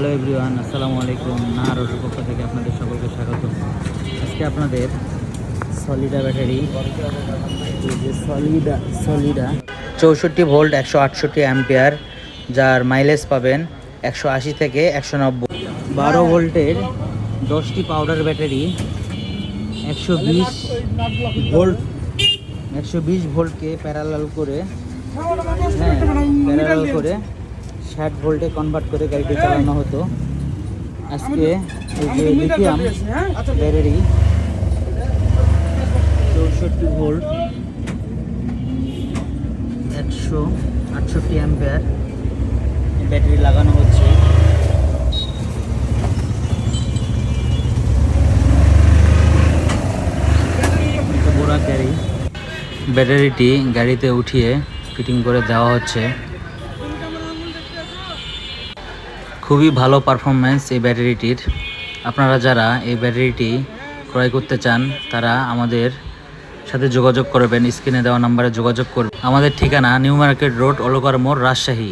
Hello everyone, আসসালামু আলাইকুম। নাহারের পক্ষ থেকে আপনাদের সকলকে স্বাগত। আজকে আপনাদের সলিডা ব্যাটারি, এই যে সলিডা 64 ভোল্ট 168 অ্যাম্পিয়ার, যার মাইলেজ পাবেন 180 থেকে 190। 12 ভোল্টের 10টি পাউডার ব্যাটারি 120 ভোল্ট 120 ভোল্টকে প্যারালাল করে 60 ভোল্টে কনভার্ট করে গাড়িটি চালানো হতো। আজকে এই যে lithium battery 64 volt 168 ampere battery লাগানো হচ্ছে। বড় গাড়ি, ব্যাটারিটি গাড়িতে উঠিয়ে ফিটিং করে দেওয়া হচ্ছে। খুবই ভালো পারফরম্যান্স এই ব্যাটারিটির। আপনারা যারা এই ব্যাটারিটি ক্রয় করতে চান তারা আমাদের সাথে যোগাযোগ করবেন, স্ক্রিনে দেওয়া নাম্বারে যোগাযোগ করবেন। আমাদের ঠিকানা নিউ মার্কেট রোড, অলকার মোড়, রাজশাহী।